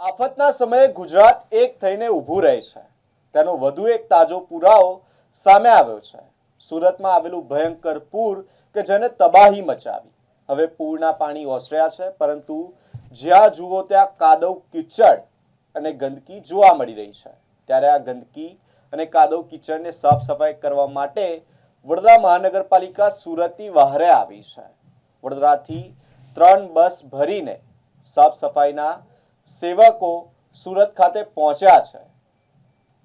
આફતના સમયે ગુજરાત એક થઈને ઊભું રહે છે તેનો વધુ એક તાજો પુરાવો સામે આવ્યો છે। સુરતમાં આવેલું ભયંકર પૂર કે જેને તબાહી મચાવી। હવે પૂરના પાણી ઓસર્યા છે, પરંતુ જ્યાં જુઓ ત્યાં કાદવ કીચડ અને ગંદકી જોવા મળી રહી છે। ત્યારે આ ગંદકી અને કાદવ કીચડને સાફ સફાઈ કરવા માટે વડોદરા મહાનગરપાલિકા સુરતની વહારે આવી છે। વડોદરાથી 3 બસ ભરીને સાફ સફાઈના સેવકો સુરત ખાતે પહોંચ્યા છે।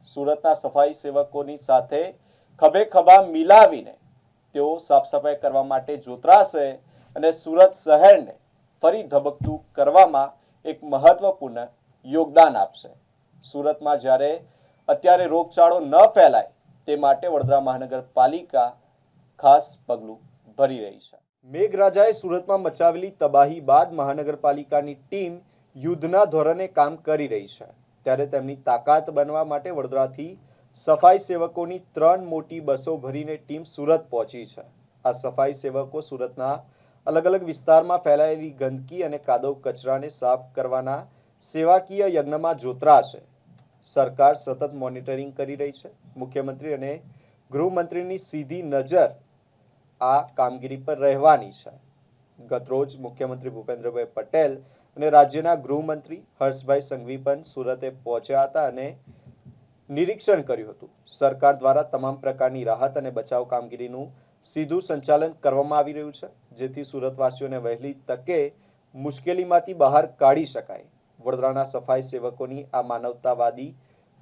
સુરતના સફાઈ સેવકોની સાથે ખભે ખભા મિલાવીને તેઓ સાફ સફાઈ કરવા માટે જોતરાશે અને સુરત શહેરને ફરી ધબકતું કરવામાં એક મહત્વપૂર્ણ યોગદાન આપશે। સુરતમાં જ્યારે અત્યારે રોગચાળો ન ફેલાય તે માટે વડોદરા મહાનગરપાલિકા ખાસ પગલું ભરી રહી છે। મેઘરાજાએ સુરતમાં મચાવેલી તબાહી બાદ મહાનગરપાલિકાની ટીમ યુદ્ધના ધોરણે કામ કરી રહી છે। ત્યારે તેમની તાકાત બનવા માટે વડોદરાથી સફાઈ સેવકોની 3 મોટી બસો ભરીને ટીમ સુરત પહોંચી છે। આ સફાઈ સેવકો સુરતના અલગ અલગ વિસ્તારમાં ફેલાયેલી ગંદકી અને કાદવ કચરાને સાફ કરવાના સેવાકીય યજ્ઞમાં જોતરાશે। સરકાર સતત મોનિટરિંગ કરી રહી છે। મુખ્યમંત્રી અને ગૃહમંત્રીની સીધી નજર આ કામગીરી પર રહેવાની છે। ગતરોજ મુખ્યમંત્રી ભૂપેન્દ્રભાઈ પટેલ અને રાજ્યના ગૃહમંત્રી હર્ષભાઈ સંઘવી પણ સુરતે પહોંચ્યા હતા અને નિરીક્ષણ કર્યું હતું। સરકાર દ્વારા તમામ પ્રકારની રાહત અને બચાવ કામગીરીનું સીધું સંચાલન કરવામાં આવી રહ્યું છે, જેથી સુરતવાસીઓને વહેલી તકે મુશ્કેલીમાંથી બહાર કાઢી શકાય। વડોદરાના સફાઈ સેવકોની આ માનવતાવાદી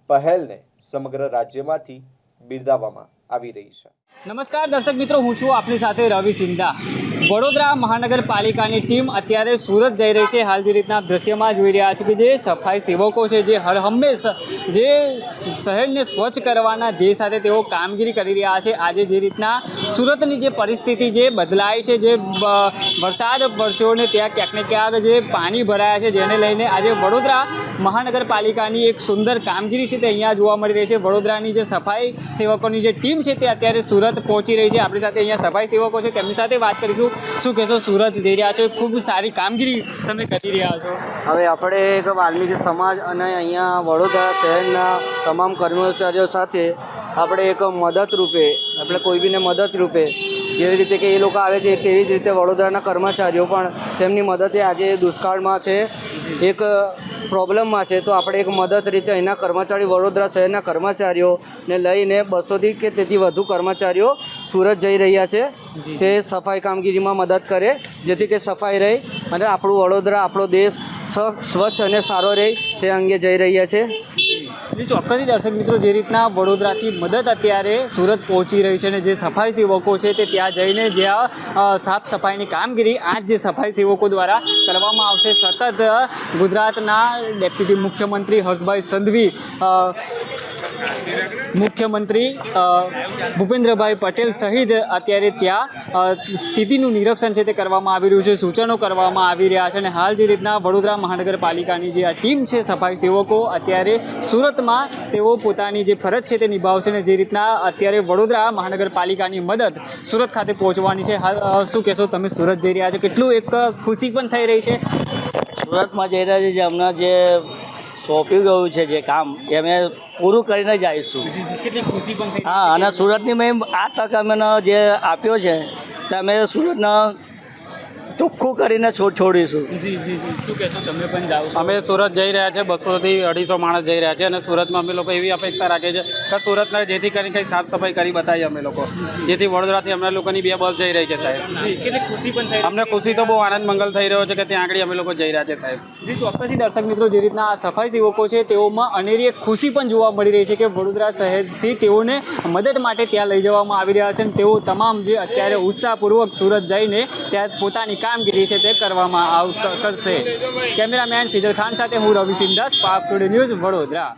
પહેલને સમગ્ર રાજ્યમાંથી બિરદાવવામાં આવી રહી છે। નમસ્કાર દર્શક મિત્રો, હું છું આપની સાથે રવિ સિંધા। વડોદરા મહાનગરપાલિકાની ટીમ અત્યારે સુરત જઈ રહી છે। હાલ જે રીતના દ્રશ્યમાં જોઈ રહ્યા છો કે જે સફાઈ સેવકો છે, જે હર હંમેશ જે શહેરને સ્વચ્છ કરવાના ધ્યેય સાથે તેઓ કામગીરી કરી રહ્યા છે। આજે જે રીતના સુરતની જે પરિસ્થિતિ જે બદલાઈ છે, જે વરસાદ વરસ્યો ને ત્યાં ક્યાંક ને ક્યાંક જે પાણી ભરાયા છે, જેને લઈને આજે વડોદરા મહાનગરપાલિકાની એક સુંદર કામગીરી છે તે અહીંયા જોવા મળી રહી છે। વડોદરાની જે સફાઈ સેવકોની જે ટીમ છે તે અત્યારે સુરત પહોંચી રહી છે। આપણી સાથે અહીંયા સફાઈ સેવકો છે, તેમની સાથે વાત કરીશું। શું કહેશો, સુરત જઈ રહ્યા છો, ખૂબ સારી કામગીરી તમે કરી રહ્યા છો। હવે આપણે એક વાલ્મીકી સમાજ અને અહીંયા વડોદરા શહેરના તમામ કર્મચારીઓ સાથે આપણે એક મદદ રૂપે, આપણે કોઈ બીને મદદ રૂપે જેવી રીતે કે એ લોકો આવે છે તેવી જ રીતે વડોદરાના કર્મચારીઓ પણ તેમની મદદે આજે દુષ્કાળમાં છે, એક પ્રોબ્લેમમાં છે, તો આપણે એક મદદ રીતે અહીંના કર્મચારી વડોદરા શહેરના કર્મચારીઓને લઈને 200થી કે તેથી વધુ કર્મચારીઓ સુરત જઈ રહ્યા છે તે સફાઈ કામગીરીમાં મદદ કરે, જેથી કે સફાઈ રહે અને આપણું વડોદરા, આપણો દેશ સ્વચ્છ અને સારો રહે તે અંગે જઈ રહ્યા છે। ચોક્કસથી દર્શક મિત્રો, જે રીતના વડોદરાથી મદદ અત્યારે સુરત પહોંચી રહી છે અને જે સફાઈ સેવકો છે તે ત્યાં જઈને જ્યાં સાફ સફાઈની કામગીરી આજ જે સફાઈ સેવકો દ્વારા કરવામાં આવશે। સતત ગુજરાતના ડેપ્યુટી મુખ્યમંત્રી હર્ષભાઈ સંઘવી, મુખ્યમંત્રી ભૂપેન્દ્રભાઈ પટેલ સહિત અત્યારે ત્યાં સ્થિતિનું નિરીક્ષણ છે તે કરવામાં આવી રહ્યું છે, સૂચનો કરવામાં આવી રહ્યા છે। અને હાલ જે રીતના વડોદરા મહાનગરપાલિકાની જે આ ટીમ છે સફાઈ સેવકો અત્યારે સુરતમાં તેઓ પોતાની જે ફરજ છે તે નિભાવશે ને જે રીતના અત્યારે વડોદરા મહાનગરપાલિકાની મદદ સુરત ખાતે પહોંચવાની છે। હાલ શું કહેશો, તમે સુરત જઈ રહ્યા છો, કેટલું એક ખુશી પણ થઈ રહી છે? સુરતમાં જઈ રહ્યા છે, અમને જે સોંપ્યું ગયું છે જે કામ એ અમે પૂરું કરીને જ આવીશું। કેટલી ખુશી પણ થઈ? હા, અને સુરતની મેં આ તક અમને જે આપ્યો છે તે અમે સુરતના ચોખ્ખું કરીને છોડીશું। શું કહેશો, તમે પણ જાઓ છો? અમે સુરત જઈ રહ્યા છે, 200 થી 250 માણસ જઈ રહ્યા છે અને સુરતમાં અમે લોકો એવી અપેક્ષા રાખીએ છીએ કે સુરતના જેથી કરીને કંઈ સાફ સફાઈ કરી બતાવીએ અમે લોકો, જેથી વડોદરાથી અમને લોકોની 2 બસ જઈ રહી છે સાહેબ। કેટલી ખુશી પણ થઈ? અમને ખુશી તો બહુ આનંદ મંગલ થઈ રહ્યો છે કે ત્યાં આગળ અમે લોકો જઈ રહ્યા છે સાહેબ। ચોક્કસથી દર્શક મિત્રો, જે રીતના આ સફાઈ સેવકો છે તેઓમાં અનેરી એક ખુશી પણ જોવા મળી રહી છે કે વડોદરા શહેરથી તેઓને મદદ માટે ત્યાં લઈ જવામાં આવી રહ્યા છે અને તેઓ તમામ જે અત્યારે ઉત્સાહપૂર્વક સુરત જઈને ત્યાં પોતાની કામગીરી છે તે કરવામાં કરશે। કેમેરામેન ફિજલ ખાન સાથે હું Ravi Sindha, Spark Today News, Vadodara.